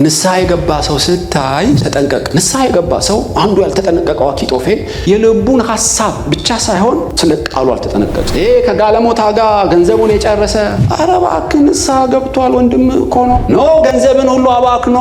ንስሐ የገባ ሰው ስታይ ተጠንቀቅ። ንስሐ የገባ ሰው አንዱ ያልተጠነቀቀው አኪጦፌል የልቡን ሐሳብ ብቻ ሳይሆን ስለ ቃሉ አልተጠነቀቀ። ይሄ ከጋለሞታ ጋር ገንዘቡን የጨረሰ ኧረ እባክህ ንስሐ ገብቷል ወንድም እኮ ነው ገንዘብን ሁሉ አባክኖ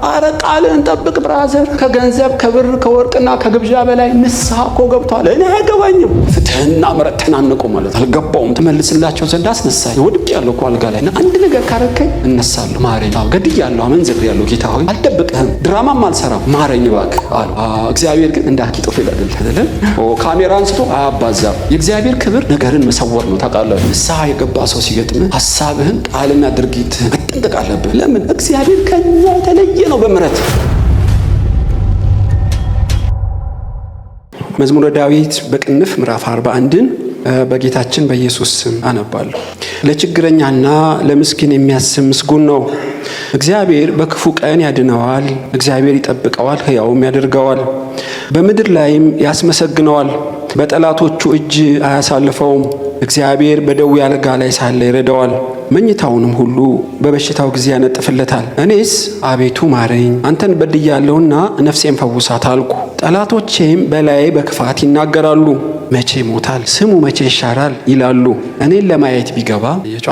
ኧረ ቃልህን ጠብቅ ብራዘር። ከገንዘብ ከብር ከወርቅና ከግብዣ በላይ ንስሐ እኮ ገብቷል። እኔ አይገባኝም። ፍትህና ምሕረት ተናንቆ ማለት አልገባውም። ትመልስላቸው ዘንድ አስነሳኝ። ወድቄያለሁ እኮ አልጋ ላይ እና አንድ ነገር ካረከኝ እነሳለሁ። ማረኝ። ገድያለሁ፣ አመንዝሬያለሁ። ጌታ ሆይ አልደብቅህም፣ ድራማም አልሰራም፣ ማረኝ እባክህ አሉ። እግዚአብሔር ግን እንደ አኪጦፌል አይደለም። ካሜራ አንስቶ አያባዛም። የእግዚአብሔር ክብር ነገርን መሰወር ነው። ታውቃለህ፣ ንስሐ የገባ ሰው ሲገጥምህ ሐሳብህን ቃልና ድርጊትህን መጠንቀቅ አለብህ። ለምን? እግዚአብሔር ከኛ የተለየ ነው በምሕረት። መዝሙረ ዳዊት በቅንፍ ምዕራፍ 41ን በጌታችን በኢየሱስ ስም አነባለሁ። ለችግረኛና ለምስኪን የሚያስብ ምስጉን ነው። እግዚአብሔር በክፉ ቀን ያድነዋል። እግዚአብሔር ይጠብቀዋል፣ ሕያውም ያደርገዋል፣ በምድር ላይም ያስመሰግነዋል። በጠላቶቹ እጅ አያሳልፈውም። እግዚአብሔር በደዌ አልጋ ላይ ሳለ ይረዳዋል፣ መኝታውንም ሁሉ በበሽታው ጊዜ ያነጥፍለታል። እኔስ አቤቱ ማረኝ፣ አንተን በድያለሁና ነፍሴን ፈውሳት አልኩ። ጠላቶቼም በላዬ በክፋት ይናገራሉ። መቼ ሞታል ስሙ መቼ ይሻራል ይላሉ። እኔን ለማየት ቢገባ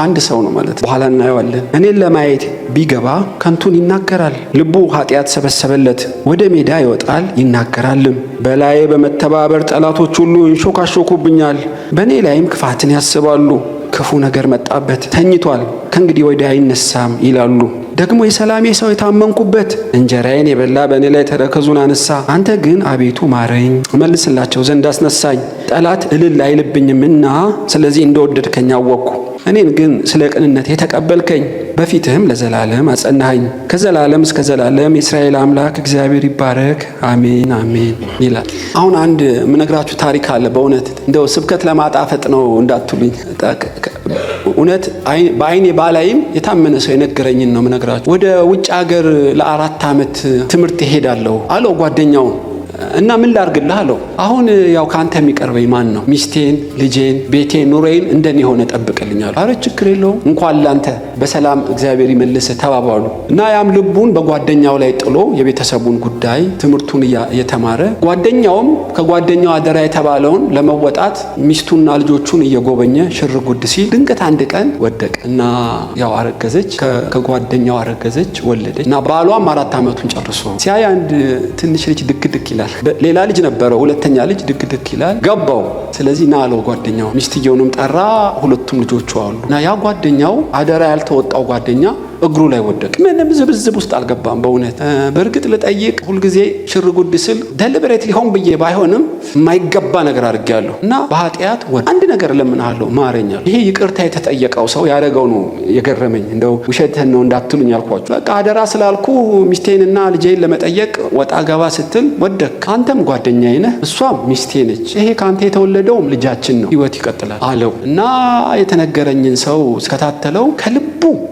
አንድ ሰው ነው ማለት በኋላ እናየዋለን። እኔን ለማየት ቢገባ ከንቱን ይናገራል። ልቡ ኃጢአት ሰበሰበለት፣ ወደ ሜዳ ይወጣል ይናገራልም። በላዬ በመተባበር ጠላቶች ሁሉ ይንሾካሾኩብኛል፣ በእኔ ላይም ክፋትን ያስባሉ። ክፉ ነገር መጣበት፣ ተኝቷል፣ ከእንግዲህ ወዲህ አይነሳም ይላሉ። ደግሞ የሰላሜ ሰው የታመንኩበት እንጀራዬን የበላ በእኔ ላይ ተረከዙን አነሳ። አንተ ግን አቤቱ ማረኝ፣ እመልስላቸው ዘንድ አስነሳኝ። ጠላት እልል አይልብኝምና ስለዚህ እንደወደድከኝ አወቅኩ። እኔን ግን ስለ ቅንነት የተቀበልከኝ፣ በፊትህም ለዘላለም አጸናኸኝ። ከዘላለም እስከ ዘላለም የእስራኤል አምላክ እግዚአብሔር ይባረክ፣ አሜን አሜን ይላል። አሁን አንድ የምነግራችሁ ታሪክ አለ። በእውነት እንደው ስብከት ለማጣፈጥ ነው እንዳትሉኝ። እውነት በአይኔ ባላይም የታመነ ሰው የነገረኝን ነው የምነግራችሁ። ወደ ውጭ ሀገር ለ4 ዓመት ትምህርት እሄዳለሁ አለው ጓደኛውን። እና ምን ላርግልህ አለው። አሁን ያው ካንተ የሚቀርበኝ ማን ነው? ሚስቴን፣ ልጄን፣ ቤቴን፣ ኑሮዬን እንደኔ ሆነ ጠብቅልኛል። አረ ችግር የለውም እንኳን ላንተ በሰላም እግዚአብሔር ይመልስ ተባባሉ። እና ያም ልቡን በጓደኛው ላይ ጥሎ የቤተሰቡን ጉዳይ ትምህርቱን እየተማረ ጓደኛውም ከጓደኛው አደራ የተባለውን ለመወጣት ሚስቱና ልጆቹን እየጎበኘ ሽር ጉድ ሲል ድንገት አንድ ቀን ወደቀ እና ያው አረገዘች። ከጓደኛው አረገዘች፣ ወለደች። እና ባሏም 4 ዓመቱን ጨርሶ ሲያይ አንድ ትንሽ ልጅ ድክ ይላል። ሌላ ልጅ ነበረው፣ ሁለተኛ ልጅ ድክ ይላል። ገባው። ስለዚህ ና አለው ጓደኛው። ሚስትየውንም ጠራ፣ ሁለቱም ልጆቹ አሉ። እና ያ ጓደኛው አደራ ያልተወጣው ጓደኛ እግሩ ላይ ወደቀ። ምንም ዝብዝብ ውስጥ አልገባም። በእውነት በእርግጥ ልጠይቅ ሁልጊዜ ሽር ጉድ ስል ደሊብሬት ሊሆን ብዬ ባይሆንም የማይገባ ነገር አድርጌያለሁ እና በኃጢአት አንድ ነገር ለምንሃለሁ ማረኛል። ይሄ ይቅርታ የተጠየቀው ሰው ያደረገው ነው የገረመኝ። እንደው ውሸትህን ነው እንዳትሉኝ አልኳችሁ። በቃ አደራ ስላልኩ ሚስቴንና ልጄን ለመጠየቅ ወጣ ገባ ስትል ወደቅ። አንተም ጓደኛዬ ነህ፣ እሷም ሚስቴ ነች። ይሄ ከአንተ የተወለደውም ልጃችን ነው፣ ህይወት ይቀጥላል አለው እና የተነገረኝን ሰው ስከታተለው ከልቡ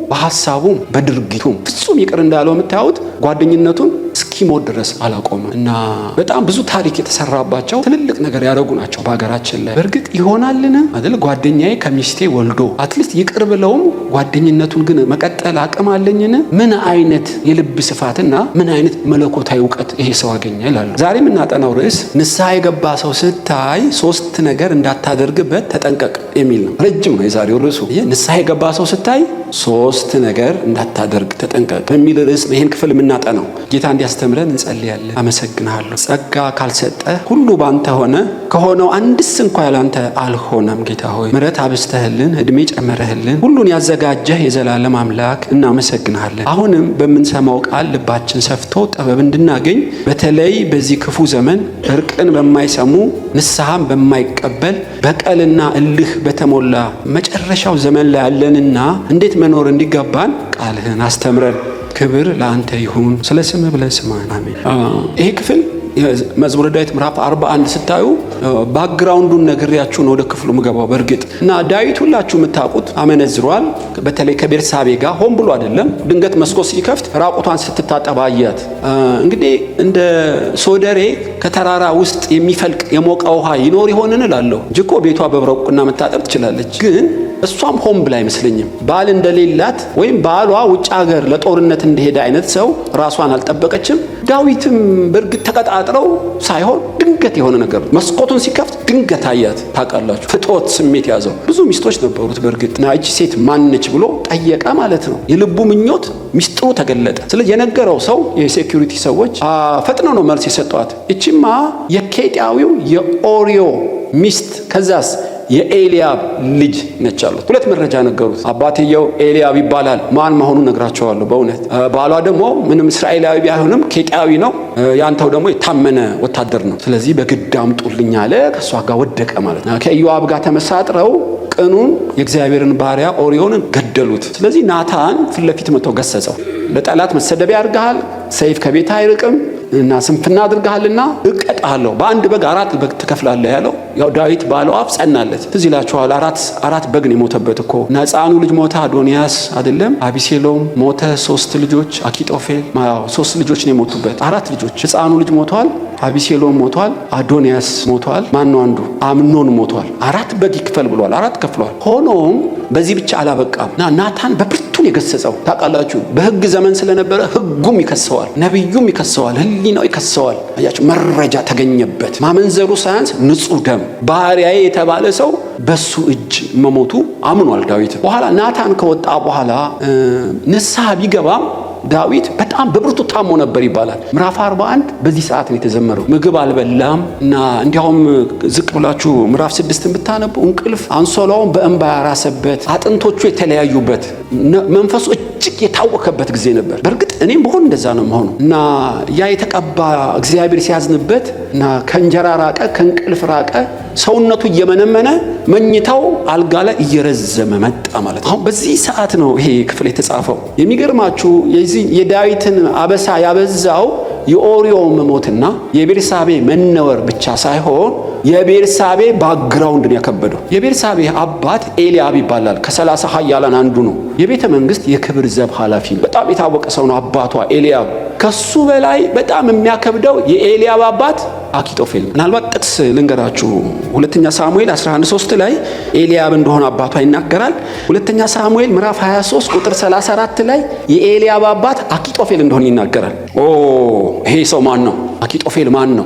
በሐሳቡም በድርጊቱም ፍጹም ይቅር እንዳለው የምታዩት ጓደኝነቱን እስኪሞት ድረስ አላቆመም። እና በጣም ብዙ ታሪክ የተሰራባቸው ትልልቅ ነገር ያደረጉ ናቸው በሀገራችን ላይ። በእርግጥ ይሆናልን አይደል? ጓደኛዬ ከሚስቴ ወልዶ አትሊስት ይቅር ብለውም ጓደኝነቱን ግን መቀጠል አቅም አለኝን? ምን አይነት የልብ ስፋትና ምን አይነት መለኮታዊ እውቀት ይሄ ሰው አገኘ ይላሉ። ዛሬ የምናጠናው ርዕስ ንስሐ የገባ ሰው ስታይ 3 ነገር እንዳታደርግበት ተጠንቀቅ የሚል ነው። ረጅም ነው የዛሬው ርዕሱ። ንስሐ የገባ ሰው ስታይ 3 ነገር እንዳታደርግ ተጠንቀቅ በሚል ርዕስ ነው ይህን ክፍል የምናጠናው። ጌታ እንዲያስተምረን እንጸልያለን። አመሰግናለሁ። ጸጋ ካልሰጠ ሁሉ ባንተ ሆነ፣ ከሆነው አንድስ እንኳ ያላንተ አልሆነም። ጌታ ሆይ ምሕረት አብስተህልን፣ እድሜ ጨመረህልን፣ ሁሉን ያዘጋጀህ የዘላለም አምላክ እናመሰግናለን። አሁንም በምንሰማው ቃል ልባችን ሰፍቶ ጥበብ እንድናገኝ በተለይ በዚህ ክፉ ዘመን እርቅን በማይሰሙ ንስሐም በማይቀበል በቀልና እልህ በተሞላ መጨረሻው ዘመን ላይ ያለንና እንዴት መኖር እንዲገባን ቃልህን አስተምረን። ክብር ለአንተ ይሁን፣ ስለ ስምህ ብለህ ስማን። አሜን። ይሄ ክፍል መዝሙረ ዳዊት ምዕራፍ 41 ስታዩ ባክግራውንዱን ነግሬያችሁ ነው ወደ ክፍሉ ምገባው። በእርግጥ እና ዳዊት ሁላችሁ የምታውቁት አመነዝሯል። በተለይ ከቤርሳቤ ጋር ሆን ብሎ አይደለም። ድንገት መስኮት ሲከፍት ራቁቷን ስትታጠብ አያት። እንግዲህ እንደ ሶደሬ ከተራራ ውስጥ የሚፈልቅ የሞቀ ውሃ ይኖር ይሆንን እላለሁ እንጂ እኮ ቤቷ በብረቁና መታጠብ ትችላለች። ግን እሷም ሆን ብላ አይመስለኝም ባል እንደሌላት ወይም ባሏ ውጭ ሀገር ለጦርነት እንደሄደ አይነት ሰው ራሷን አልጠበቀችም። ዳዊትም በእርግጥ ተቀጣጥረው ሳይሆን ድንገት የሆነ ነገር መስኮቱን ሲከፍት ድንገት አያት። ታውቃላችሁ፣ ፍጦት ስሜት ያዘው። ብዙ ሚስቶች ነበሩት በእርግጥ እና እቺ ሴት ማነች ብሎ ጠየቀ ማለት ነው። የልቡ ምኞት ሚስጥሩ ተገለጠ። ስለዚህ የነገረው ሰው የሴኩሪቲ ሰዎች ፈጥነው ነው መልስ የሰጧት። እቺማ የኬጢያዊው የኦርዮ ሚስት ከዛስ የኤልያብ ልጅ ነች አሉት። ሁለት መረጃ ነገሩት። አባትየው ኤልያብ ይባላል። ማን መሆኑን ነግራቸዋለሁ በእውነት። ባሏ ደግሞ ምንም እስራኤላዊ ቢሆንም ኬጢያዊ ነው። ያንተው ደግሞ የታመነ ወታደር ነው። ስለዚህ በግድ አምጡልኝ አለ። ከእሷ ጋር ወደቀ ማለት ነው። ከኢዮአብ ጋር ተመሳጥረው ቅኑን የእግዚአብሔርን ባሪያ ኦርዮንን ገደሉት። ስለዚህ ናታን ፊት ለፊት መጥቶ ገሰጸው። ለጠላት መሰደቢያ አድርገሃል፣ ሰይፍ ከቤት አይርቅም እና ስንፍና አድርገሃልና እቀጣለሁ፣ በአንድ በግ 4 በግ ትከፍላለህ ያለው ያው ዳዊት ባለው አፍ ጸናለት። ትዝ ይላችኋል። አራት በግ ነው የሞተበት እኮ። ሕፃኑ ልጅ ሞተ፣ አዶንያስ አይደለም፣ አቢሴሎም ሞተ፣ 3 ልጆች አኪጦፌል 3 ልጆች ነው የሞቱበት። 4 ልጆች። ሕፃኑ ልጅ ሞቷል፣ አቢሴሎም ሞቷል፣ አዶንያስ ሞቷል፣ ማነው አንዱ አምኖን ሞቷል። 4 በግ ይክፈል ብሏል። 4 ከፍሏል። ሆኖም በዚህ ብቻ አላበቃም። ናታን በብርቱን የገሰጸው ታውቃላችሁ። በሕግ ዘመን ስለነበረ ሕጉም ይከሰዋል፣ ነቢዩም ይከሰዋል፣ ሕሊናው ይከሰዋል። አያችሁ፣ መረጃ ተገኘበት። ማመንዘሩ ሳያንስ ንጹሕ ደም ባሪያዬ የተባለ ሰው በሱ እጅ መሞቱ አምኗል ዳዊት። በኋላ ናታን ከወጣ በኋላ ንስሐ ቢገባም ዳዊት በጣም በብርቱ ታሞ ነበር ይባላል። ምዕራፍ 41 በዚህ ሰዓት ነው የተዘመረው። ምግብ አልበላም እና እንዲያውም ዝቅ ብላችሁ ምዕራፍ 6 ብታነቡ እንቅልፍ አንሶላውን በእንባ ያራሰበት፣ አጥንቶቹ የተለያዩበት፣ መንፈሱ እጅግ የታወከበት ጊዜ ነበር። በእርግጥ እኔም በሆን እንደዛ ነው መሆኑ እና ያ የተቀባ እግዚአብሔር ሲያዝንበት እና ከእንጀራ ራቀ፣ ከእንቅልፍ ራቀ፣ ሰውነቱ እየመነመነ መኝታው አልጋ ላይ እየረዘመ መጣ ማለት ነው። አሁን በዚህ ሰዓት ነው ይሄ ክፍል የተጻፈው። የሚገርማችሁ የዳዊትን አበሳ ያበዛው የኦርዮ መሞትና የቤርሳቤ መነወር ብቻ ሳይሆን የቤርሳቤ ባክግራውንድ ነው ያከበደው። የቤርሳቤ አባት ኤልያብ ይባላል። ከ30 ኃያላን አንዱ ነው። የቤተ መንግስት የክብር ዘብ ኃላፊ ነው። በጣም የታወቀ ሰው ነው አባቷ ኤልያብ። ከሱ በላይ በጣም የሚያከብደው የኤልያብ አባት አኪጦፌል። ምናልባት ጥቅስ ልንገራችሁ። 2ኛ ሳሙኤል 11:3 ላይ ኤልያብ እንደሆነ አባቷ ይናገራል። 2ኛ ሳሙኤል ምዕራፍ 23 ቁጥር 34 ላይ የኤልያብ አባት አኪጦፌል እንደሆነ ይናገራል። ይሄ ሰው ማን ነው? አኪጦፌል ማን ነው?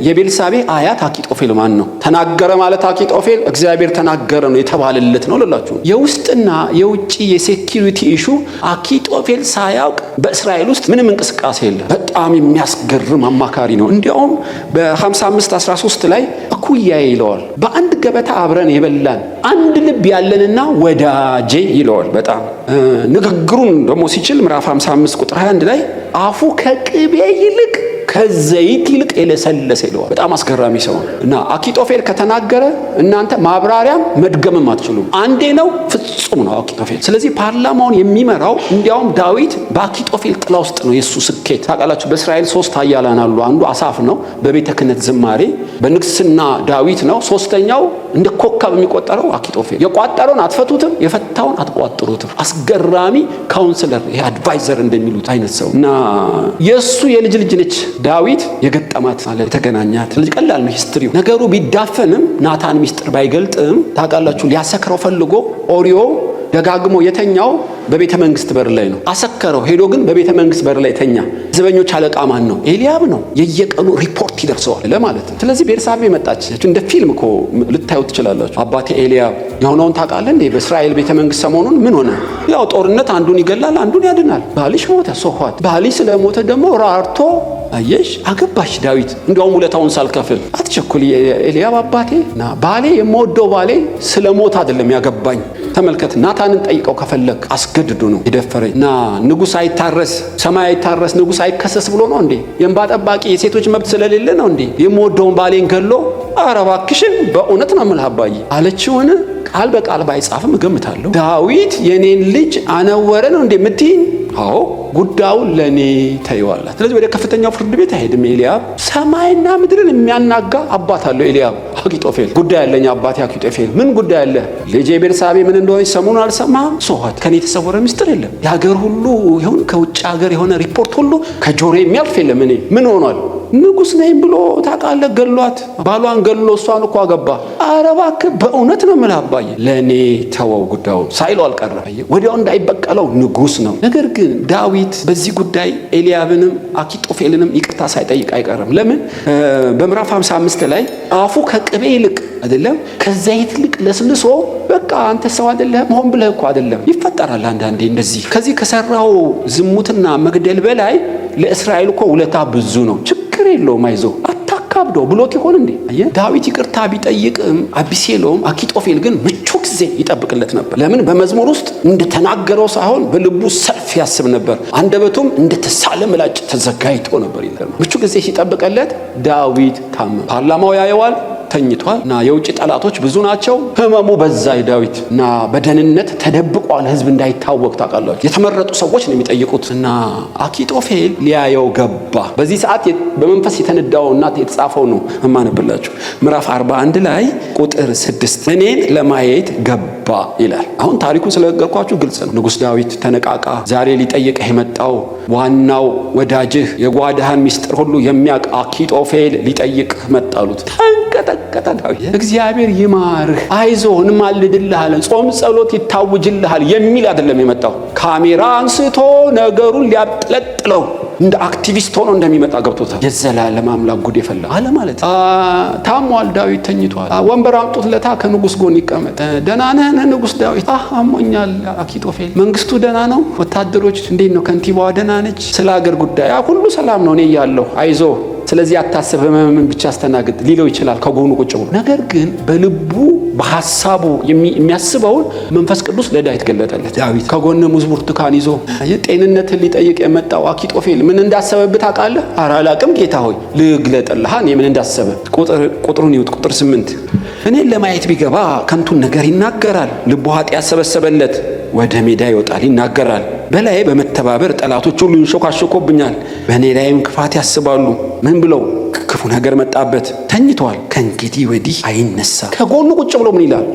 የቤርሳቤ አያት አኪጦፌል ማን ነው? ተናገረ ማለት አኪጦፌል እግዚአብሔር ተናገረ ነው የተባለለት ነው ልላችሁ። የውስጥና የውጭ የሴኪሪቲ ኢሹ አኪጦፌል ሳያውቅ በእስራኤል ውስጥ ምንም እንቅስቃሴ የለም። በጣም የሚያስገርም አማካሪ ነው። እንዲያውም በ55:13 ላይ እኩያዬ ይለዋል። በአንድ ገበታ አብረን የበላን አንድ ልብ ያለንና ወዳጄ ይለዋል። በጣም ንግግሩን ደግሞ ሲችል ምዕራፍ 55 ቁጥር 21 ላይ አፉ ከቅቤ ይልቅ ከዘይት ይልቅ የለሰለሰ ይለዋል። በጣም አስገራሚ ሰው እና አኪጦፌል ከተናገረ እናንተ ማብራሪያም መድገምም አትችሉም። አንዴ ነው፣ ፍጹም ነው አኪጦፌል። ስለዚህ ፓርላማውን የሚመራው እንዲያውም ዳዊት በአኪጦፌል ጥላ ውስጥ ነው የሱ ስኬት። ታውቃላችሁ በእስራኤል 3 ኃያላን አሉ። አንዱ አሳፍ ነው በቤተ ክህነት ዝማሬ፣ በንግስና ዳዊት ነው። 3ኛው እንደ ኮከብ የሚቆጠረው አኪጦፌል። የቋጠረውን አትፈቱትም፣ የፈታውን አትቋጥሩትም። አስገራሚ ካውንስለር፣ ይሄ አድቫይዘር እንደሚሉት አይነት ሰው እና የሱ የልጅ ልጅ ነች ዳዊት የገጠማት ማለት የተገናኛት። ስለዚህ ቀላል ነው ሂስትሪው። ነገሩ ቢዳፈንም ናታን ሚስጥር ባይገልጥም ታውቃላችሁ ሊያሰክረው ፈልጎ ኦርዮ ደጋግሞ የተኛው በቤተ መንግስት በር ላይ ነው። አሰከረው ሄዶ ግን በቤተ መንግስት በር ላይ ተኛ። ዘበኞች አለቃ ማን ነው? ኤልያብ ነው። የየቀኑ ሪፖርት ይደርሰዋል ለማለት ነው። ስለዚህ ቤርሳቤ መጣች። እንደ ፊልም እኮ ልታዩት ትችላላችሁ። አባቴ ኤልያብ የሆነውን ታውቃለህ እንዴ? በእስራኤል ቤተ መንግስት ሰሞኑን ምን ሆነ? ያው ጦርነት አንዱን ይገላል፣ አንዱን ያድናል። ባልሽ ሞተ፣ ሶኋት ባልሽ ስለሞተ ደግሞ ራርቶ አየሽ አገባሽ ዳዊት። እንዲያውም ውለታውን ሳልከፍል አትቸኩል ኤልያብ አባቴ እና ባሌ የምወደው ባሌ ስለሞት አይደለም ያገባኝ። ተመልከት፣ ናታንን ጠይቀው ከፈለግ አስገድዱ ነው የደፈረኝ እና ንጉሥ አይታረስ ሰማይ አይታረስ ንጉሥ አይከሰስ ብሎ ነው እንዴ? የእንባ ጠባቂ የሴቶች መብት ስለሌለ ነው እንዴ? የምወደውን ባሌን ገሎ ኧረ እባክሽን በእውነት ነው የምልህ አባዬ አለችውን። ቃል በቃል ባይጻፍም እገምታለሁ ዳዊት የኔን ልጅ አነወረ ነው እንዴ የምትይኝ? አዎ ጉዳዩን ለኔ ተይዋላት። ስለዚህ ወደ ከፍተኛው ፍርድ ቤት አይሄድም ኤልያብ። ሰማይና ምድርን የሚያናጋ አባት አለው ኤልያብ። አኪጦፌል ጉዳይ ያለኝ አባቴ አኪጦፌል ምን ጉዳይ አለ? ልጄ ቤርሳቤ ምን እንደሆነ ሰሞኑን አልሰማህም? ሶኋት ከኔ የተሰወረ ምስጢር የለም። የሀገር ሁሉ ይሁን ከውጭ ሀገር የሆነ ሪፖርት ሁሉ ከጆሮ የሚያልፍ የለም። እኔ ምን ሆኗል? ንጉስ ነኝ ብሎ ታውቃለህ ገሏት ባሏን ገሎ እሷን እኮ አገባ። ኧረ እባክህ በእውነት ነው የምልህ አባዬ ለእኔ ተወው ጉዳዩ ሳይለው አልቀረም። ወዲያው እንዳይበቀለው ንጉስ ነው። ነገር ግን ዳዊት በዚህ ጉዳይ ኤልያብንም አኪጦፌልንም ይቅርታ ሳይጠይቅ አይቀርም። ለምን? በምዕራፍ 55 ላይ አፉ ከቅቤ ይልቅ አይደለም ከዘይት ይልቅ ለስልሶ በቃ አንተ ሰው አይደለም ሆን ብለህ እኮ አይደለም ይፈጠራል አንዳንዴ እንደዚህ ከዚህ ከሰራው ዝሙትና መግደል በላይ ለእስራኤል እኮ ውለታ ብዙ ነው። ችግር የለውም አይዞህ አታካብዶ ብሎት ይሆን እንዴ? ዳዊት ይቅርታ ቢጠይቅም አቢሴሎም አኪጦፌል ግን ምቹ ጊዜ ይጠብቅለት ነበር። ለምን? በመዝሙር ውስጥ እንደተናገረው ሳይሆን በልቡ ሰልፍ ያስብ ነበር። አንደበቱም እንደተሳለ ምላጭ ተዘጋጅቶ ነበር ይላል። ምቹ ጊዜ ሲጠብቅለት ዳዊት ታመመ። ፓርላማው ያየዋል ተኝቷል እና የውጭ ጠላቶች ብዙ ናቸው። ህመሙ በዛ ዳዊት እና በደህንነት ተደብቋል። ህዝብ እንዳይታወቅ ታውቃላችሁ። የተመረጡ ሰዎች ነው የሚጠይቁት እና አኪጦፌል ሊያየው ገባ። በዚህ ሰዓት በመንፈስ የተነዳውና የተጻፈው ነው እማነብላችሁ። ምዕራፍ 41 ላይ ቁጥር 6 እኔን ለማየት ገባ ይላል። አሁን ታሪኩን ስለነገርኳችሁ ግልጽ ነው። ንጉስ ዳዊት ተነቃቃ። ዛሬ ሊጠይቅህ የመጣው ዋናው ወዳጅህ የጓዳህን ሚስጥር ሁሉ የሚያውቅ አኪጦፌል ሊጠይቅህ መጣሉት። ተንቀጠቀጠ ዳዊት። እግዚአብሔር ይማርህ አይዞህ እንማልድልሃለን ጾም ጸሎት ይታውጅልሃል የሚል አይደለም የመጣው። ካሜራ አንስቶ ነገሩን ሊያጥለጥለው እንደ አክቲቪስት ሆኖ እንደሚመጣ ገብቶታል። የዘላለም አምላክ ጉድ ይፈላ አለ ማለት ታሟል ዳዊት ተኝቷል። ወንበር አምጡት ለታ ከንጉስ ጎን ይቀመጥ። ደህና ነህ ንጉስ ዳዊት? አሞኛል አኪጦፌል። መንግስቱ ደህና ነው? ወታደሮች እንዴት ነው? ከንቲባዋ ደህና ነች? ስለ ሀገር ጉዳይ ሁሉ ሰላም ነው እኔ እያለሁ አይዞህ ስለዚህ አታስብ ህመምን ብቻ አስተናግድ ሊለው ይችላል ከጎኑ ቁጭ ብሎ። ነገር ግን በልቡ በሐሳቡ የሚያስበውን መንፈስ ቅዱስ ለዳዊት ገለጠለት። ዳዊት ከጎነ ሙዝ ብርቱካን ይዞ ጤንነትን ሊጠይቅ የመጣው አኪጦፌል ምን እንዳሰበብህ ታውቃለህ? ኧረ አላውቅም ጌታ ሆይ ልግለጥልህ እኔ ምን እንዳሰበ። ቁጥሩን ይውጥ ቁጥር 8 እኔን ለማየት ቢገባ ከንቱን ነገር ይናገራል። ልቡ ኃጢአት ሰበሰበለት ወደ ሜዳ ይወጣል ይናገራል። በላይ በመተባበር ጠላቶች ሁሉ ይንሾካሾኮብኛል። በእኔ ላይም ክፋት ያስባሉ። ምን ብለው? ክፉ ነገር መጣበት ተኝቷል ከእንግዲህ ወዲህ አይነሳ። ከጎኑ ቁጭ ብሎ ምን ይላል?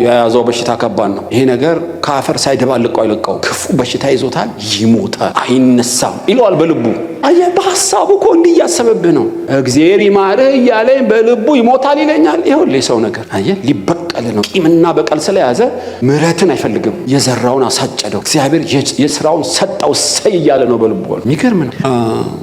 የያዘው በሽታ ከባድ ነው። ይሄ ነገር ከአፈር ሳይደባልቀው አይለቀው። ክፉ በሽታ ይዞታል ይሞታል አይነሳም ይለዋል በልቡ። አየህ በሐሳቡ እኮ እንዲህ እያሰበብህ ነው። እግዚአብሔር ይማርህ እያለኝ በልቡ ይሞታል ይለኛል። ይኸውልህ የሰው ነገር አየህ ሊበቀል ነው። ቂምና በቀል ስለያዘ ምሕረትን አይፈልግም። የዘራውን አሳጨደው። እግዚአብሔር የስራውን ሰጠው ሰይ እያለ ነው በልቡ። የሚገርም ነው።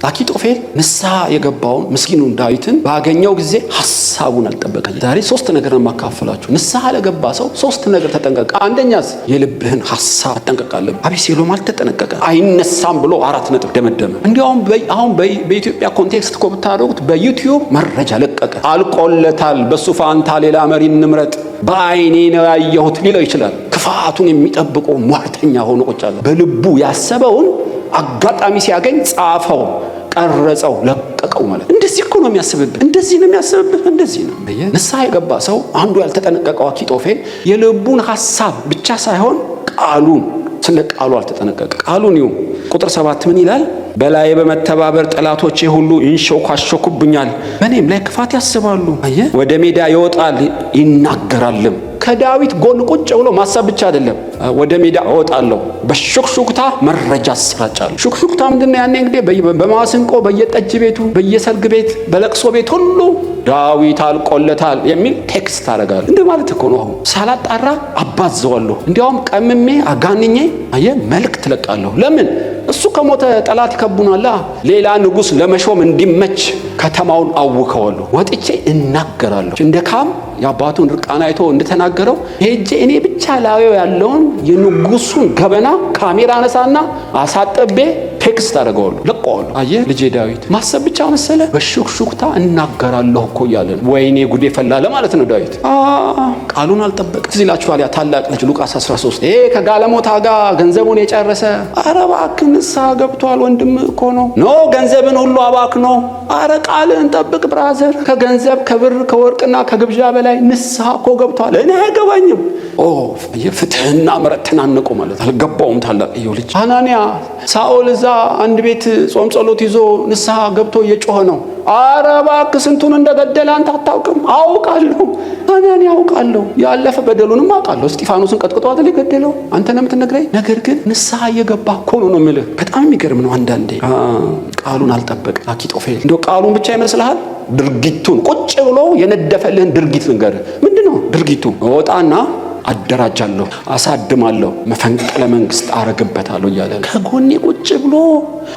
አኪጦፌል ንስሐ የገባውን ምስኪኑን ዳዊትን ባገኘው ጊዜ ሐሳቡን አልጠበቀም። ዛሬ 3 ነገር ነው የማካፈላችሁ። ንስሐ ለገባ ሰው 3 ነገር ተጠንቀቅ። አንደኛስ የልብህን ሐሳብ ተጠንቀቃለህ። አቤሴሎም አልተጠነቀቀ አይነሳም ብሎ 4 ነጥብ ደመደመ። እንዲያውም አሁን በኢትዮጵያ ኮንቴክስት እኮ ብታደርጉት በዩቲዩብ መረጃ ለቀቀ። አልቆለታል በሱ ፋንታ ሌላ መሪ እንምረጥ በአይኔ ነው ያየሁት ሊለው ይችላል። ክፋቱን የሚጠብቁ ሟርተኛ ሆኖ ቁጭ አለ። በልቡ ያሰበውን አጋጣሚ ሲያገኝ ጻፈው፣ ቀረጸው፣ ለቀቀው ማለት እንደዚህ እኮ ነው የሚያስብብህ። እንደዚህ ነው የሚያስብብህ። እንደዚህ ነው ንስሐ የገባ ሰው አንዱ ያልተጠነቀቀው አኪጦፌል የልቡን ሐሳብ ብቻ ሳይሆን ቃሉን ስለ ቃሉ አልተጠነቀቀ። ቃሉን ይው ቁጥር 7 ምን ይላል? በላይ በመተባበር ጠላቶቼ ሁሉ ይንሾካሾኩብኛል፣ በእኔም ላይ ክፋት ያስባሉ። አየህ ወደ ሜዳ ይወጣል ይናገራልም። ከዳዊት ጎን ቁጭ ብሎ ማሰብ ብቻ አይደለም። ወደ ሜዳ እወጣለሁ በሹክሹክታ መረጃ አሰራጫለሁ። ሹክሹክታ ምንድነው? ያኔ እንግዲህ በማስንቆ በየጠጅ ቤቱ በየሰርግ ቤት በለቅሶ ቤት ሁሉ ዳዊት አልቆለታል የሚል ቴክስት አደርጋለሁ። እንደ ማለት እኮ ነው። አሁን ሳላጣራ አባዘዋለሁ። እንዲያውም ቀምሜ አጋንኜ አየህ መልእክት ትለቃለሁ። ለምን? እሱ ከሞተ ጠላት ይከቡናላ። ሌላ ንጉስ ለመሾም እንዲመች ከተማውን አውከዋለሁ። ወጥቼ እናገራለሁ። እንደ ካም የአባቱን ርቃና አይቶ እንደተናገረው ሄጄ እኔ ብቻ ላየው ያለውን የንጉሱን ገበና ካሜራ አነሳና አሳጠቤ ቴክስት አደርገዋለሁ፣ ለቀዋለሁ። አየህ ልጄ ዳዊት ማሰብ ብቻ መሰለ? በሹክሹክታ እናገራለሁ እኮ እያለ ነው። ወይኔ ጉዴ ፈላ ለማለት ነው ዳዊት። ቃሉን አልጠበቀም። ትዝ ይላችኋል ያ ታላቅ ልጅ ሉቃስ 13 ከጋለሞታ ጋር ገንዘቡን የጨረሰ ኧረ እባክህ ንስሐ ገብቷል ወንድም እኮ ነው። ኖ ገንዘብን ሁሉ አባክኖ ኧረ ቃልህን ጠብቅ ብራዘር። ከገንዘብ ከብር ከወርቅና ከግብዣ በላይ ንስሐ እኮ ገብቷል። እኔ አይገባኝም። ፍትህና ምሕረት ተናነቁ ማለት አልገባውም። ታላቅ ልጅ ሐናንያ ሳኦል እዛ አንድ ቤት ጾም ጸሎት ይዞ ንስሐ ገብቶ እየጮኸ ነው። ኧረ እባክህ ስንቱን እንደገደለ አንተ አታውቅም? አውቃለሁ፣ እኔ አውቃለሁ፣ ያለፈ በደሉንም አውቃለሁ። እስጢፋኖስን ቀጥቅጦ አይደል የገደለው? አንተ ነው የምትነግረኝ? ነገር ግን ንስሐ እየገባ እኮ ነው የምልህ። በጣም የሚገርም ነው። አንዳንዴ ቃሉን አልጠበቅ አኪጦፌል። እንደው ቃሉን ብቻ ይመስልሃል? ድርጊቱን ቁጭ ብሎ የነደፈልህን ድርጊት ልንገርህ። ምንድነው ድርጊቱ? ወጣና አደራጃለሁ፣ አሳድማለሁ፣ መፈንቅለ መንግስት አረግበታለሁ እያለ ከጎኔ ቁጭ ብሎ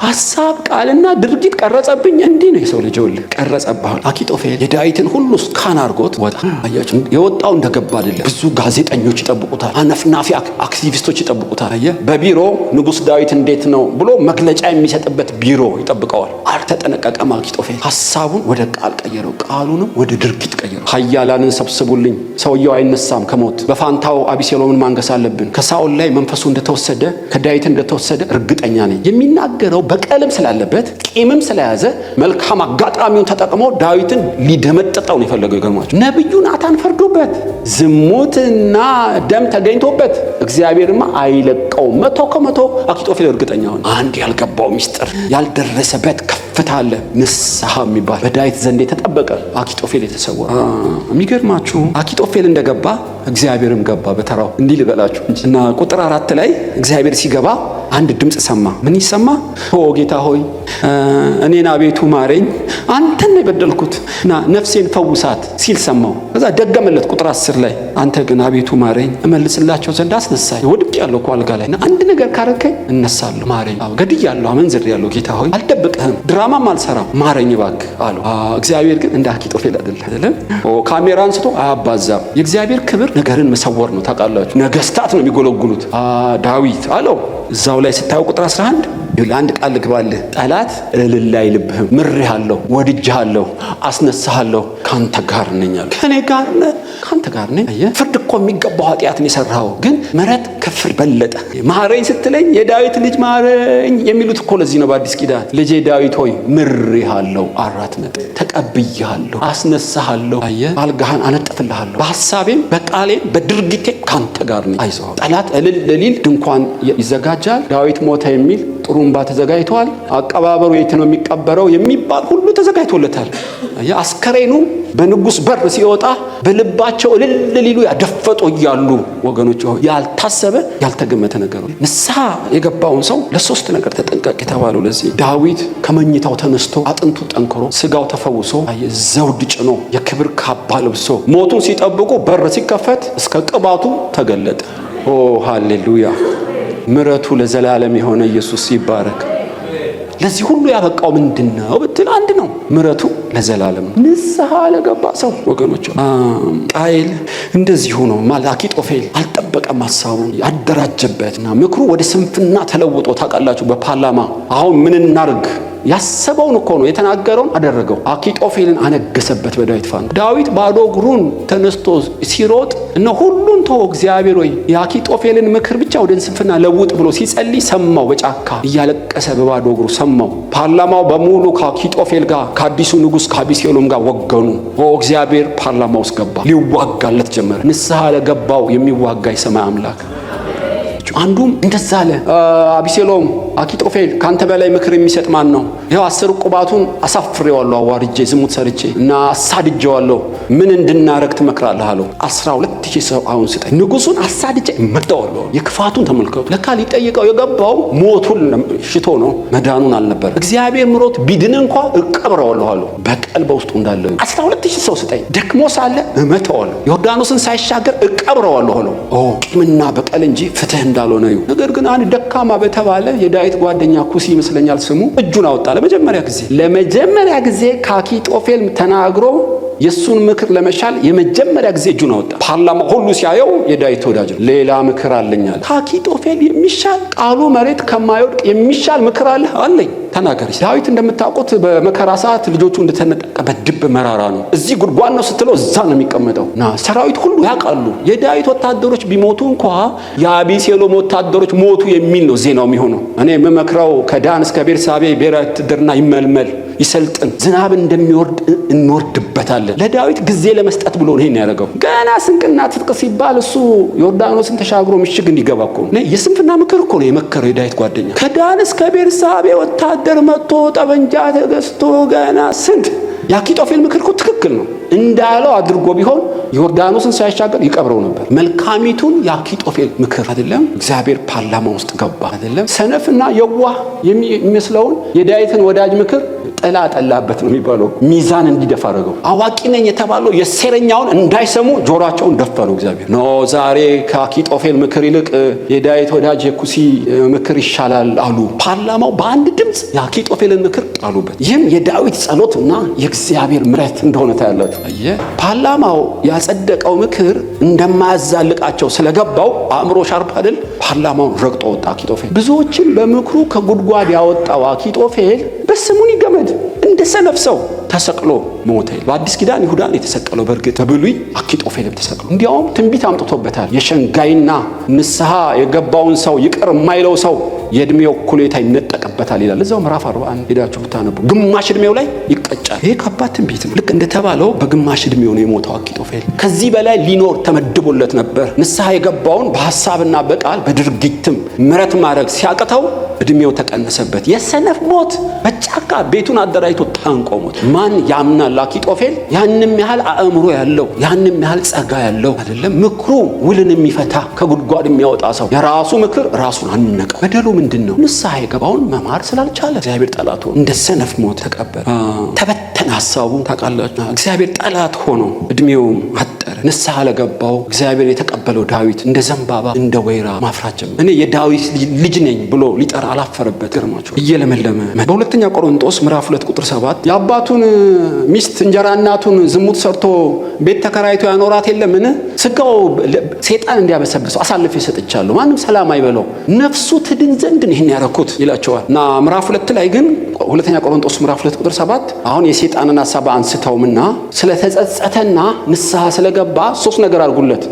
ሐሳብ ቃልና ድርጊት ቀረጸብኝ። እንዲህ ነው የሰው ልጅ ሁሉ ቀረጸብህ። አኪጦፌል የዳዊትን ሁሉ ስካን አድርጎት ወጣ። አያችሁ፣ የወጣው እንደገባ አይደለም። ብዙ ጋዜጠኞች ይጠብቁታል፣ አነፍናፊ አክቲቪስቶች ይጠብቁታል። አየህ፣ በቢሮ ንጉሥ ዳዊት እንዴት ነው ብሎ መግለጫ የሚሰጥበት ቢሮ ይጠብቀዋል። አልተጠነቀቀም። አኪጦፌል ሐሳቡን ወደ ቃል ቀየረው፣ ቃሉንም ወደ ድርጊት ቀየረው። ኃያላንን ሰብስቡልኝ፣ ሰውየው አይነሳም ከሞት በፋንታው አቢሴሎምን ማንገስ አለብን። ከሳኦል ላይ መንፈሱ እንደተወሰደ ከዳዊት እንደተወሰደ እርግጠኛ ነኝ። የሚናገረው በቀልም ስላለበት ቂምም ስለያዘ መልካም አጋጣሚውን ተጠቅሞ ዳዊትን ሊደመጥጠው ነው የፈለገው። ይገርማችሁ፣ ነብዩ ናታን ፈርዶበት ዝሙትና ደም ተገኝቶበት እግዚአብሔርማ አይለቀውም። 100% አኪጦፌል እርግጠኛ ሆነ። አንድ ያልገባው ሚስጥር ያልደረሰበት ከፍታ አለ፣ ንስሐ የሚባል በዳዊት ዘንድ የተጠበቀ አኪጦፌል የተሰወረ። የሚገርማችሁ አኪጦፌል እንደገባ እግዚአብሔርም ገባ በተራው። እንዲህ ልበላችሁ እና ቁጥር 4 ላይ እግዚአብሔር ሲገባ አንድ ድምፅ ሰማ። ምን ይሰማ? ኦ ጌታ ሆይ እኔን አቤቱ ማረኝ፣ አንተን ነው የበደልኩት እና ነፍሴን ፈውሳት ሲል ሰማው። ከዛ ደገመለት ቁጥር 10 ላይ አንተ ግን አቤቱ ማረኝ እመልስላቸው ዘንድ አስነሳኝ። ወድቄአለሁ እኮ አልጋ ላይ እና አንድ ነገር ካረከኝ እነሳለሁ፣ ማረኝ። ገድያለሁ፣ አመንዝሬአለሁ፣ ጌታ ሆይ አልደብቅህም፣ ድራማም አልሰራም፣ ማረኝ እባክህ አለው። እግዚአብሔር ግን እንደ አኪጦፌል አይደለም። ካሜራ አንስቶ አያባዛም። የእግዚአብሔር ክብር ነገርን መሰወር ነው። ታውቃላችሁ፣ ነገስታት ነው የሚጎለጉሉት። ዳዊት አለው እዛው ላይ ስታየው ቁጥር 11 ለአንድ ቃል ልግባልህ፣ ጠላት እልል አይልብህም፣ ምሬሃለሁ፣ ወድጄሃለሁ፣ አስነሳሃለሁ፣ ካንተ ጋር ነኝ አለ። ከኔ ጋር ነህ? ካንተ ጋር ነኝ። አየህ፣ ፍርድ እኮ የሚገባው ኃጢአትን የሰራው ግን ምሕረት ከፍርድ በለጠ። ማረኝ ስትለኝ የዳዊት ልጅ ማረኝ የሚሉት እኮ ለዚህ ነው። በአዲስ ኪዳን ልጄ ዳዊት ሆይ ምሬሃለሁ፣ 4 ነጥብ ተቀብዬሃለሁ፣ አስነሳሃለሁ፣ አየህ፣ አልጋህን አነጥፍልሃለሁ፣ በሐሳቤም በቃሌም በድርጊቴም ካንተ ጋር ነኝ። አይዞህ። ጠላት እልል ሊል ድንኳን ይዘጋጃል። ዳዊት ሞተ የሚል ጥሩምባ ተዘጋጅቷል። አቀባበሩ የት ነው የሚቀበረው የሚባል ሁሉ ተዘጋጅቶለታል። አስከሬኑ በንጉስ በር ሲወጣ በልባቸው እልል ሊሉ ያደፈጡ እያሉ ወገኖች፣ ያልታሰበ ያልተገመተ ነገር ነው። ንስሐ የገባውን ሰው ለሶስት ነገር ተጠንቀቅ የተባለው ለዚህ። ዳዊት ከመኝታው ተነስቶ አጥንቱ ጠንክሮ ስጋው ተፈውሶ ዘውድ ጭኖ የክብር ካባ ለብሶ ሞቱን ሲጠብቁ በር ሲከፈት እስከ ቅባቱ ተገለጠ። ኦ ሃሌሉያ! ምሕረቱ ለዘላለም የሆነ ኢየሱስ ይባረክ። ለዚህ ሁሉ ያበቃው ምንድነው ብትል አንድ ነው፣ ምሕረቱ ለዘላለም ነው። ንስሐ ለገባ ሰው ወገኖች፣ ቃየል እንደዚሁ ነው። አኪጦፌል አልጠበቀም፣ ሐሳቡን ያደራጀበትና ምክሩ ወደ ስንፍና ተለውጦ ታውቃላችሁ። በፓርላማ አሁን ምን እናርግ ያሰበውን እኮ ነው የተናገረውን አደረገው። አኪጦፌልን አነገሰበት በዳዊት ፋንታ። ዳዊት ባዶ እግሩን ተነስቶ ሲሮጥ እና ሁሉን ተወው፣ እግዚአብሔር ሆይ የአኪጦፌልን ምክር ብቻ ወደ ስንፍና ለውጥ ብሎ ሲጸልይ ሰማው። በጫካ እያለቀሰ በባዶ እግሩ ሰማው። ፓርላማው በሙሉ ከአኪጦፌል ጋር ከአዲሱ ንጉሥ ከአቢሴሎም ጋር ወገኑ። እግዚአብሔር ፓርላማ ውስጥ ገባ፣ ሊዋጋለት ጀመረ። ንስሐ ለገባው የሚዋጋ የሰማይ አምላክ። አንዱም እንደዛ አለ፣ አቢሴሎም አኪጦፌል ካንተ በላይ ምክር የሚሰጥ ማን ነው? ይኸው 10 ቁባቱን አሳፍሬዋለሁ፣ አዋርጄ ዝሙት ሰርቼ እና አሳድጄዋለሁ። ምን እንድናረግ ትመክራለህ አለው። 12,000 ሰው አሁን ስጠኝ፣ ንጉሱን አሳድጄ እመታዋለሁ። የክፋቱን ተመልከቱ። ለካ ሊጠይቀው የገባው ሞቱን ሽቶ ነው፣ መዳኑን አልነበር። እግዚአብሔር ምሮት ቢድን እንኳ እቀብረዋለሁ አለው። በቀል በውስጡ እንዳለ 12,000 ሰው ስጠኝ፣ ደክሞ ሳለ እመታዋለሁ፣ ዮርዳኖስን ሳይሻገር እቀብረዋለሁ አለው። ቂምና በቀል እንጂ ፍትህ እንዳልሆነ ነው። ነገር ግን አንድ ደካማ በተባለ የዳዊት ጓደኛ ኩሲ ይመስለኛል ስሙ፣ እጁን አወጣ። ለመጀመሪያ ጊዜ ከአኪጦፌል ተናግሮ የሱን ምክር ለመሻል የመጀመሪያ ጊዜ እጁን አወጣ። ፓርላማ ሁሉ ሲያየው የዳዊት ወዳጅ ነው። ሌላ ምክር አለኛል፣ ከአኪጦፌል የሚሻል ቃሉ መሬት ከማይወድቅ የሚሻል ምክር አለኝ፣ ተናገሪ። ዳዊት እንደምታውቁት በመከራ ሰዓት ልጆቹ እንደተነጠቀ በድብ መራራ ነው። እዚህ ጉድጓድ ነው ስትለው እዛ ነው የሚቀመጠው። ሰራዊት ሁሉ ያውቃሉ። የዳዊት ወታደሮች ቢሞቱ እንኳ የአቢሴሎም ወታደሮች ሞቱ የሚል ነው ዜናው የሚሆነው። እኔ የምመክረው ከዳን እስከ ቤርሳቤ ብሔራዊ ውትድርና ይመልመል፣ ይሰልጥን፣ ዝናብ እንደሚወርድ እንወርድበታለን። ለዳዊት ጊዜ ለመስጠት ብሎ ነው ይሄን ያደረገው። ገና ስንቅና ትጥቅ ሲባል እሱ ዮርዳኖስን ተሻግሮ ምሽግ እንዲገባ እኮ ነው። የስንፍና ምክር እኮ ነው የመከረው የዳዊት ጓደኛ። ከዳን እስከ ቤርሳቤ ወታደር መጥቶ ጠበንጃ ተገዝቶ ገና ስንት የአኪጦፌል ምክር እኮ ትክክል ነው እንዳለው አድርጎ ቢሆን ዮርዳኖስን ሳይሻገር ይቀብረው ነበር። መልካሚቱን የአኪጦፌል ምክር አይደለም እግዚአብሔር ፓርላማ ውስጥ ገባ አይደለም። ሰነፍና የዋህ የሚመስለውን የዳዊትን ወዳጅ ምክር ጥላ ጠላበት ነው የሚባለው። ሚዛን እንዲደፋ አደረገው። አዋቂ ነኝ የተባለው የሴረኛውን እንዳይሰሙ ጆሮአቸውን ደፈነው እግዚአብሔር። ኖ ዛሬ ከአኪጦፌል ምክር ይልቅ የዳዊት ወዳጅ የኩሲ ምክር ይሻላል አሉ። ፓርላማው በአንድ ድምፅ የአኪጦፌልን ምክር ጣሉበት። ይህም የዳዊት ጸሎትና የእግዚአብሔር ምሕረት እንደሆነ ታያላችሁ። ፓርላማው ያጸደቀው ምክር እንደማያዛልቃቸው ስለገባው አእምሮ ሻርፕ አይደል? ፓርላማውን ረግጦ ወጣ አኪጦፌል። ብዙዎችን በምክሩ ከጉድጓድ ያወጣው አኪጦፌል በስሙን ይገመድ እንደ ሰነፍ ሰው ተሰቅሎ ሞተ። በአዲስ ኪዳን ይሁዳን የተሰቀለው፣ በእርግጥ በብሉይ አኪጦፌልም ተሰቅሎ እንዲያውም ትንቢት አምጥቶበታል። የሸንጋይና ንስሐ የገባውን ሰው ይቅር የማይለው ሰው የእድሜው እኩሌታ ይነጠቅበታል ይላል። እዛው ምዕራፍ 41 ሄዳችሁ ብታነቡ ግማሽ እድሜው ላይ ይቀጫል። ይሄ ከባድ ትንቢት ነው። ልክ እንደተባለው በግማሽ እድሜው ነው የሞተው አኪጦፌል። ከዚህ በላይ ሊኖር ተመድቦለት ነበር። ንስሐ የገባውን በሐሳብና በቃል በድርጊትም ምሕረት ማድረግ ሲያቅተው እድሜው ተቀነሰበት። የሰነፍ ሞት በጫካ ቤቱን አደራጅቶ ታንቆ ሞት። ማን ያምናል? አኪጦፌል ያንም ያህል አእምሮ ያለው ያንም ያህል ጸጋ ያለው አይደለም። ምክሩ ውልን የሚፈታ ከጉድጓድ የሚያወጣ ሰው የራሱ ምክር ራሱን አነቀ። በደሉ ምንድን ነው? ንስሐ የገባውን መማር ስላልቻለ እግዚአብሔር ጠላት ሆኖ እንደ ሰነፍ ሞት ተቀበለ። ተበተነ ሀሳቡ። ታውቃላችሁ እግዚአብሔር ጠላት ሆኖ እድሜውም አጠረ። ንስሐ ለገባው እግዚአብሔር የተቀበለው ዳዊት እንደ ዘንባባ እንደ ወይራ ማፍራት ጀመረ። እኔ የዳዊት ልጅ ነኝ ብሎ ሊጠራ አላፈረበት። ገርማችሁ እየለመለመ በሁለተኛ ቆሮንቶስ ምዕራፍ 2 ቁጥር 7 የአባቱን ሚስት እንጀራ እናቱን ዝሙት ሰርቶ ቤት ተከራይቶ ያኖራት የለምን? ስጋው ሰይጣን እንዲያበሰብሰው አሳልፌ ሰጥቻለሁ፣ ማንም ሰላም አይበለው፣ ነፍሱ ትድን ዘንድ ይህን ያረኩት ይላቸዋል። እና ምዕራፍ 2 ላይ ግን ሁለተኛ ቆሮንቶስ ምዕራፍ 2 ቁጥር 7 አሁን የሰይጣንን ሐሳብ አንስተውምና ስለተጸጸተና ንስሐ ስለገባ 3 ነገር አድርጉለት።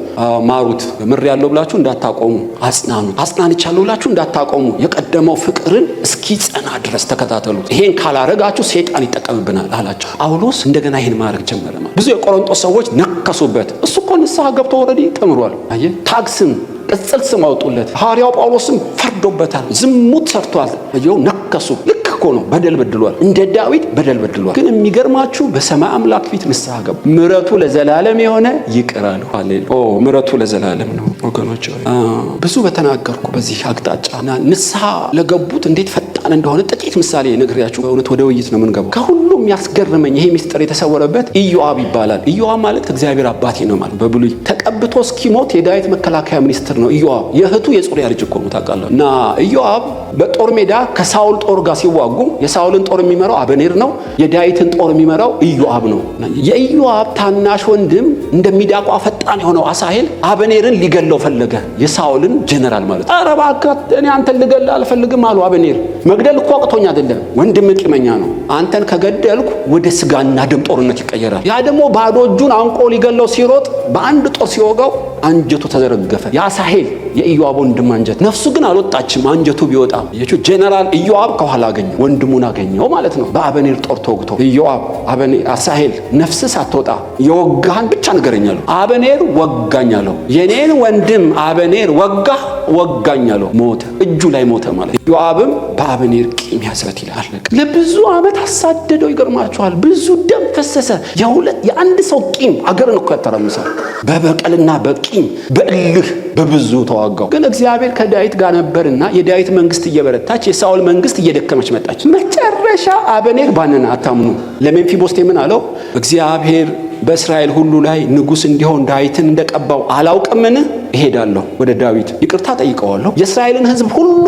ማሩት፣ ምር ያለው ብላችሁ እንዳታቆሙ፣ አጽናኑት፣ አጽናንቻለሁ ብላችሁ እንዳታቆሙ፣ የቀደመው ፍቅርን እስኪጸና ድረስ ተከታተሉት። ይሄን ካላረጋችሁ ሰይጣን ይጠቀምብናል አላቸው። ጳውሎስ እንደገና ይሄን ማድረግ ጀመረ። ብዙ የቆሮንቶስ ሰዎች ነከሱበት። እሱ እኮ ንስሐ ገብቶ ኦልሬዲ ተምሯል። አየህ፣ ታግስም ቅጽል ስም አውጡለት። ሐዋርያው ጳውሎስም ፈርዶበታል። ዝሙት ሰርቷል። አየው፣ ነከሱ። ልክ እኮ ነው። በደል በድሏል። እንደ ዳዊት በደል በድሏል። ግን የሚገርማችሁ በሰማይ አምላክ ፊት ንስሐ ገባ። ምሕረቱ ለዘላለም የሆነ ይቅር አለው። ሃሌሉያ! ምሕረቱ ለዘላለም ነው ወገኖች። ብዙ በተናገርኩ በዚህ አቅጣጫ ንስሐ ለገቡት እንዴት ፈጣን እንደሆነ ጥቂት ምሳሌ ነግሬያችሁ በእውነት ወደ ውይይት ነው የምንገባው። ከሁሉም ያስገርመኝ ይሄ ሚስጥር የተሰወረበት ኢዮአብ ይባላል። ኢዮአብ ማለት እግዚአብሔር አባቴ ነው ማለት በብሉይ ተቀብቶ እስኪሞት የዳዊት መከላከያ ሚኒስትር ነው ኢዮአብ። የእህቱ የጽሩያ ልጅ እኮ ነው ታውቃለህ። እና ኢዮአብ በጦር ሜዳ ከሳውል ጦር ጋር ሲዋጉ የሳውልን ጦር የሚመራው አበኔር ነው፣ የዳዊትን ጦር የሚመራው ኢዮአብ ነው። የኢዮአብ ታናሽ ወንድም እንደሚዳቋ ፈጣን የሆነው አሳሄል አበኔርን ሊገለው ፈለገ። የሳውልን ጀነራል ማለት ነው። ኧረ እባክህ እኔ አንተን ልገል አልፈልግም አሉ አበኔር። መግደል እኮ አቅቶኝ አይደለም፣ ወንድም ቂመኛ ነው። አንተን ከገደልኩ ወደ ስጋና ደም ጦርነት ይቀየራል። ያ ደግሞ ባዶ እጁን አንቆ ሊገለው ሲሮጥ በአንድ ጦር ሲወጋው አንጀቱ ተዘረገፈ። የአሳሄል የኢዮአብ ወንድም አንጀት። ነፍሱ ግን አልወጣችም። አንጀቱ ቢወጣ ጀነራል ኢዮአብ ከኋላ አገኘው፣ ወንድሙን አገኘው ማለት ነው። በአበኔር ጦር ተወግቶ ኢዮአብ አሳሄል ነፍስ ሳትወጣ የወጋህን ብቻ ንገረኛለሁ። አበኔር ወጋኛለሁ። የኔን ወንድም አበኔር ወጋኛለሁ። ሞተ፣ እጁ ላይ ሞተ ማለት። ኢዮአብም በአበኔር ቂም ያዝረት ይላል። ለብዙ ዓመት አሳደደው። ይገርማችኋል፣ ብዙ ደም ፈሰሰ። የአንድ ሰው ቂም አገርን እኮ ያተራምሳል። በበቀልና በቂም በእልህ በብዙ ተዋጋው። ግን እግዚአብሔር ከዳዊት ጋር ነበርና የዳዊት መንግስት እየበረታች የሳውል መንግስት እየደከመች መጣች። መጨረሻ አበኔር ባነነ። አታምኑ። ለሜምፊቦስቴ ምን አለው? እግዚአብሔር በእስራኤል ሁሉ ላይ ንጉሥ እንዲሆን ዳዊትን እንደቀባው አላውቅምን? እሄዳለሁ ወደ ዳዊት ይቅርታ ጠይቀዋለሁ፣ የእስራኤልን ሕዝብ ሁሉ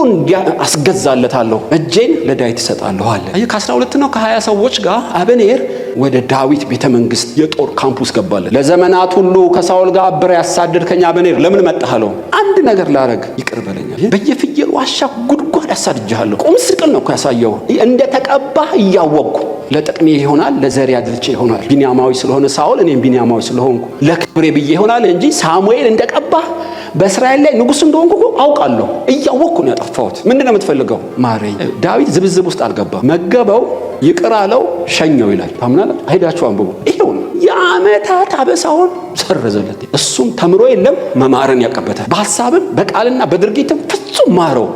አስገዛለታለሁ፣ እጄን ለዳዊት እሰጣለሁ አለ። ከ12 ነው ከ20 ሰዎች ጋር አበኔር ወደ ዳዊት ቤተ መንግስት የጦር ካምፑስ ገባለት። ለዘመናት ሁሉ ከሳውል ጋር አብረህ ያሳደድከኝ አበኔር ለምን መጣህ አለው። አንድ ነገር ላረግ ይቅር በለኛል። በየፍየል ዋሻ ጉድጓድ አሳድጄሃለሁ። ቁም ስቅል ነው እኮ ያሳየው። እንደተቀባህ እያወቅኩ ለጥቅሜ ይሆናል፣ ለዘሬ አድልቼ ይሆናል። ቢንያማዊ ስለሆነ ሳውል እኔም ቢንያማዊ ስለሆንኩ ለክብሬ ብዬ ይሆናል እንጂ ሳሙኤል እንደቀባህ በእስራኤል ላይ ንጉስ እንደሆንኩ አውቃለሁ። እያወቅኩ ነው ያጠፋሁት። ምንድነው የምትፈልገው? ማረኝ። ዳዊት ዝብዝብ ውስጥ አልገባም። መገበው፣ ይቅር አለው፣ ሸኘው ይላል። ታምናለህ? ሄዳችሁ አንብቡ። ይሄው ነው የዓመታት አበሳውን ሰረዘለት። እሱም ተምሮ የለም መማርን ያቀበተ በሐሳብም በቃልና በድርጊትም ፍጹም ማረው፣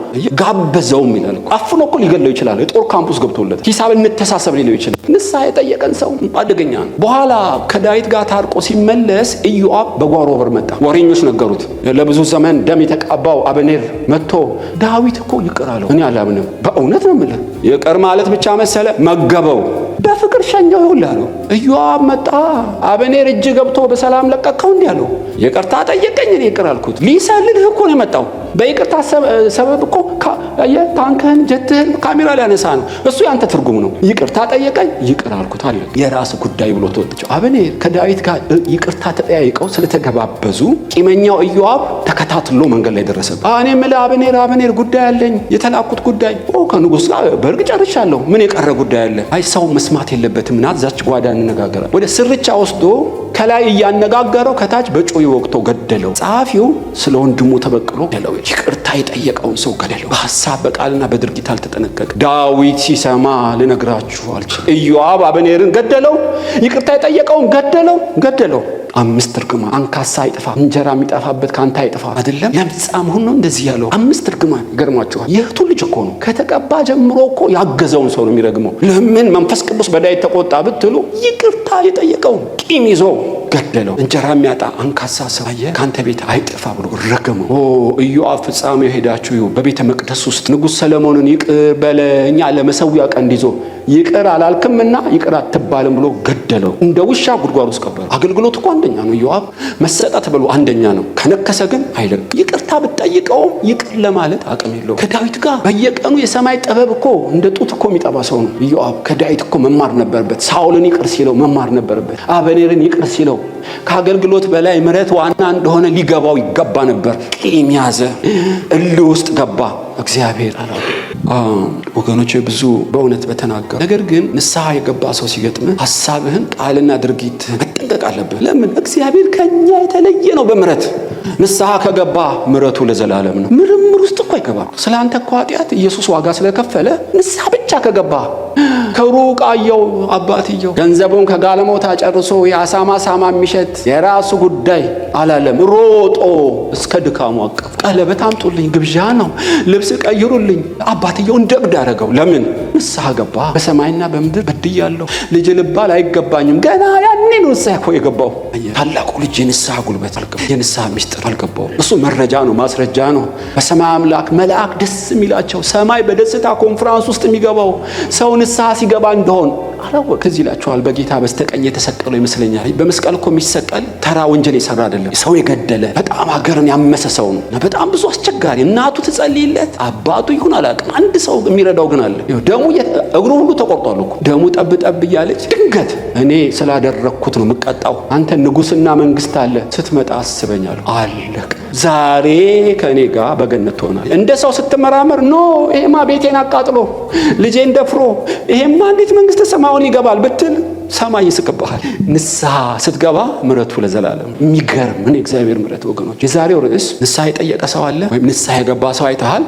ጋበዘውም ይላል። አፍኖ እኮ ሊገለው ይችላል። የጦር ካምፑስ ገብቶለት ሂሳብ እንተሳሰብ ሊለው ይችላል። ንስሐ የጠየቀን ሰው አደገኛ ነው። በኋላ ከዳዊት ጋር ታርቆ ሲመለስ ኢዮአብ በጓሮ በር መጣ። ወሬኞች ነገሩት። ለብዙ ዘመን ደም የተቃባው አበኔር መጥቶ ዳዊት እኮ ይቅር አለው። እኔ አላምንም፣ በእውነት ነው የምልህ። ይቅር ማለት ብቻ መሰለ? መገበው፣ በፍቅር ሸኘው ይሁን አለው። ኢዮአብ መጣ። አበኔር እጅ ገብቶ በሰላም ለቀቀው። እንዲህ አለው፣ ይቅርታ ጠየቀኝ፣ እኔ ይቅር አልኩት። ሊሰልልህ እኮ ነው የመጣው። በይቅርታ ሰበብ እኮ ታንክህን፣ ጀትህን ካሜራ ሊያነሳ ነው። እሱ ያንተ ትርጉም ነው። ይቅርታ ጠየቀኝ፣ ይቅር አልኩት አለ። የራስ ጉዳይ ብሎ ተወጥቸው። አበኔር ከዳዊት ጋር ይቅርታ ተጠያይቀው ስለተገባበዙ ቂመኛው ኢዮአብ ተከታትሎ መንገድ ላይ ደረሰበት። እኔ የምልህ አበኔር ጉዳይ አለኝ፣ የተላኩት ጉዳይ ከንጉሥ ጋር በእርግጥ ጨርሻለሁ። ምን የቀረ ጉዳይ አለ? አይ ሰው መስማት የለበትም እና እዛች ጓዳ እንነጋገራለን። ወደ ስርቻ ወስዶ ከላይ እያነጋገረው ከታች በጮይ ወቅቶ ገደለው። ጸሐፊው ስለ ወንድሙ ተበቅሎ ገደለው። ይቅርታ የጠየቀውን ሰው ገደለው። በሐሳብ በቃልና በድርጊት አልተጠነቀቀ። ዳዊት ሲሰማ ልነግራችሁ አልችልም። ኢዮአብ አበኔርን ገደለው። ይቅርታ የጠየቀውን ገደለው። 5 እርግማን። አንካሳ አይጠፋ፣ እንጀራ የሚጠፋበት ካንተ አይጠፋ። አይደለም ለምጻም ሆኖ እንደዚህ ያለው 5 እርግማን። ይገርማችኋል። የእህቱ ልጅ እኮ ነው። ከተቀባ ጀምሮ እኮ ያገዘውን ሰው ነው የሚረግመው። ለምን መንፈስ ቅዱስ በዳዊት ተቆጣ ብትሉ ይቅርታ የጠየቀውን ቂም ይዞ ገደለው። እንጀራ የሚያጣ አንካሳ ሰው ካንተ ቤት አይጠፋ ብሎ ረገመው። ኢዮአብ ፍጻሜው ሄዳችሁ በቤተ መቅደስ ውስጥ ንጉሥ ሰለሞንን ይቅር በለኝ አለ። መሠዊያ ቀንድ ይዞ ይቅር አላልክምና ይቅር አትባልም ብሎ ገደለው። እንደ ውሻ ጉድጓድ ውስጥ ቀበረው። አገልግሎት እኮ አንደኛ ነው። ኢዮአብ መሰጠት ብሎ አንደኛ ነው። ከነከሰ ግን አይለቅም። ይቅርታ ብትጠይቀውም ይቅር ለማለት አቅም የለውም። ከዳዊት ጋር በየቀኑ የሰማይ ጥበብ እኮ እንደ ጡት እኮ የሚጠባ ሰው ነው ኢዮአብ። ከዳዊት እኮ መማር ነበረበት። ሳኦልን ይቅር ሲለው መማር ነበረበት። አበኔርን ይቅር ሲለው ከአገልግሎት በላይ ምሕረት ዋና እንደሆነ ሊገባው ይገባ ነበር። ቂም ያዘ፣ እልህ ውስጥ ገባ። እግዚአብሔር አላ ወገኖች ብዙ በእውነት በተናገሩ ነገር ግን ንስሐ የገባ ሰው ሲገጥምህ ሐሳብህን ቃልና ድርጊት መጠንቀቅ አለብህ። ለምን? እግዚአብሔር ከኛ የተለየ ነው በምሕረት። ንስሐ ከገባ ምሕረቱ ለዘላለም ነው። ምርምር ውስጥ እኮ አይገባም። ስለ አንተ እኮ ኃጢአት ኢየሱስ ዋጋ ስለከፈለ ንስሐ ብቻ ከገባ ከሩቅ አየው አባትየው ገንዘቡን ከጋለሞታ ጨርሶ የአሳማ ሳማ የሚሸት የራሱ ጉዳይ አላለም። ሮጦ እስከ ድካሙ አቀፍ። ቀለበት አምጡልኝ፣ ግብዣ ነው፣ ልብስ ቀይሩልኝ። አባትየው እንደብድ አደረገው። ለምን? ንስሐ ገባ። በሰማይና በምድር በድያለሁ፣ ልጅ ልባል አይገባኝም። ገና ያኔ ነው ንስሐ እኮ የገባው። ታላቁ ልጅ የንስሐ ጉልበት አልገባው፣ የንስሐ ምስጢር አልገባው። እሱ መረጃ ነው፣ ማስረጃ ነው። በሰማይ አምላክ መልአክ ደስ የሚላቸው ሰማይ በደስታ ኮንፈረንስ ውስጥ የሚገባው ሰው ንስሐ ሲገባ እንደሆን አላወቅ። ከዚህ ይላችኋል። በጌታ በስተቀኝ የተሰቀለው ይመስለኛል። በመስቀል እኮ የሚሰቀል ተራ ወንጀል የሰራ አይደለም። ሰው የገደለ በጣም ሀገርን ያመሰ ሰው ነው። በጣም ብዙ አስቸጋሪ። እናቱ ትጸልይለት፣ አባቱ ይሁን አላውቅም። አንድ ሰው የሚረዳው ግን አለ። ደሙ እግሩ ሁሉ ተቆርጧል እኮ። ደሙ ጠብ ጠብ እያለች ድንገት እኔ ስላደረግኩት ነው የምቀጣው፣ አንተ ንጉሥና መንግስት አለ ስትመጣ አስበኛለሁ። አለቅ ዛሬ ከእኔ ጋር በገነት ትሆናል። እንደ ሰው ስትመራመር ኖ ይሄማ ቤቴን አቃጥሎ ልጄን ደፍሮ ይሄማ እንዴት መንግስተ ሰማያውን ይገባል ብትል ሰማይ ይስቅብሃል። ንስሐ ስትገባ ምሕረቱ ለዘላለም። የሚገርም ምን እግዚአብሔር ምሕረት ወገኖች። የዛሬው ርዕስ ንስሐ የጠየቀ ሰው አለ ወይም ንስሐ የገባ ሰው አይተሃል?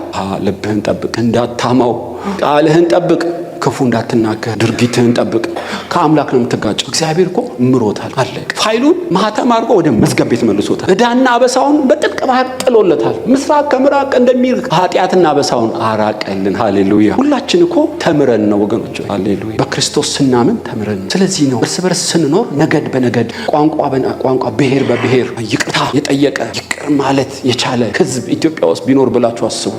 ልብህን ጠብቅ፣ እንዳታማው፣ ቃልህን ጠብቅ፣ ክፉ እንዳትናገር፣ ድርጊትህን ጠብቅ። ከአምላክ ነው የምትጋጨው። እግዚአብሔር እኮ ምሮታል። አለቅ ፋይሉን ማህተም አድርጎ ወደ መዝገብ ቤት መልሶታል። ዕዳና አበሳውን በጥልቅ ባህር ጥሎለታል። ምስራቅ ከምራቅ እንደሚርቅ ኃጢአትና አበሳውን አራቀልን። ሃሌሉያ። ሁላችን እኮ ተምረን ነው ወገኖች። ሃሌሉያ። በክርስቶስ ስናምን ተምረን ነው። ስለዚህ ነው እርስ በርስ ስንኖር ነገድ በነገድ ቋንቋ በቋንቋ ብሔር በብሔር ይቅርታ የጠየቀ ይቅር ማለት የቻለ ህዝብ ኢትዮጵያ ውስጥ ቢኖር ብላችሁ አስቡ።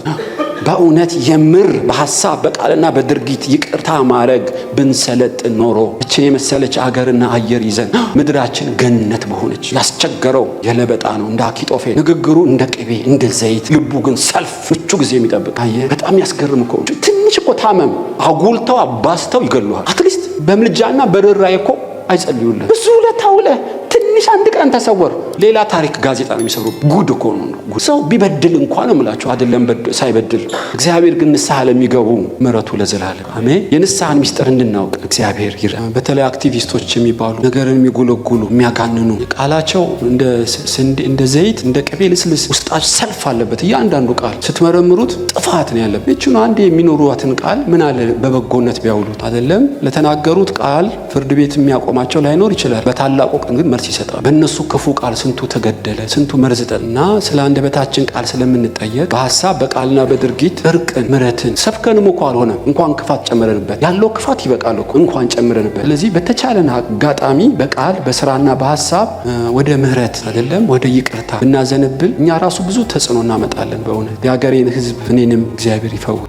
በእውነት የምር በሐሳብ በቃልና በድርጊት ይቅርታ ማድረግ ብንሰለጥን ኖሮ እችን የመሰለች አገርና አየር ይዘን ምድራችን ገነት በሆነች። ያስቸገረው የለበጣ ነው፣ እንደ አኪጦፌል ንግግሩ እንደ ቅቤ እንደ ዘይት፣ ልቡ ግን ሰልፍ ምቹ ጊዜ የሚጠብቅ። አየህ በጣም ያስገርም እኮ። ትንሽ እኮ ታመም አጉልተው አባስተው ይገሉሃል። አትሊስት በምልጃና በርኅራኄ እኮ አይጸልዩልህ። ብዙ ለታውለ ትንሽ አንድ ቀን ተሰወር ሌላ ታሪክ ጋዜጣ ነው የሚሰሩ። ጉድ እኮ ነው። ሰው ቢበድል እንኳን እምላችሁ አይደለም ሳይበድል፣ እግዚአብሔር ግን ንስሐ ለሚገቡ ምሕረቱ ለዘላለም አሜን። የንስሐን ሚስጥር እንድናውቅ እግዚአብሔር ይርዳ። በተለይ አክቲቪስቶች የሚባሉ ነገርን የሚጎለጉሉ የሚያጋንኑ ቃላቸው እንደ ዘይት እንደ ቅቤ ልስልስ ውስጣቸው ሰልፍ አለበት። እያንዳንዱ ቃል ስትመረምሩት ጥፋት ነው ያለበት። እቺ ነው አንዴ የሚኖሩዋትን ቃል ምን አለ በበጎነት ቢያውሉት አይደለም ለተናገሩት ቃል ፍርድ ቤት የሚያቆማቸው ላይኖር ይችላል። በታላቁ ቀን ግን መልስ ይሰጣል። በእነሱ ክፉ ቃል ስንቱ ተገደለ፣ ስንቱ መርዝጠና ስለ አንደበታችን ቃል ስለምንጠየቅ በሐሳብ በቃልና በድርጊት እርቅን ምሕረትን ሰብከንም እኮ አልሆነም እንኳን ክፋት ጨምረንበት። ያለው ክፋት ይበቃል እኮ እንኳን ጨምረንበት። ስለዚህ በተቻለን አጋጣሚ በቃል በስራና በሐሳብ ወደ ምሕረት አይደለም ወደ ይቅርታ ብናዘነብል እኛ ራሱ ብዙ ተጽዕኖ እናመጣለን። በእውነት የሀገሬን ሕዝብ እኔንም እግዚአብሔር ይፈውስ።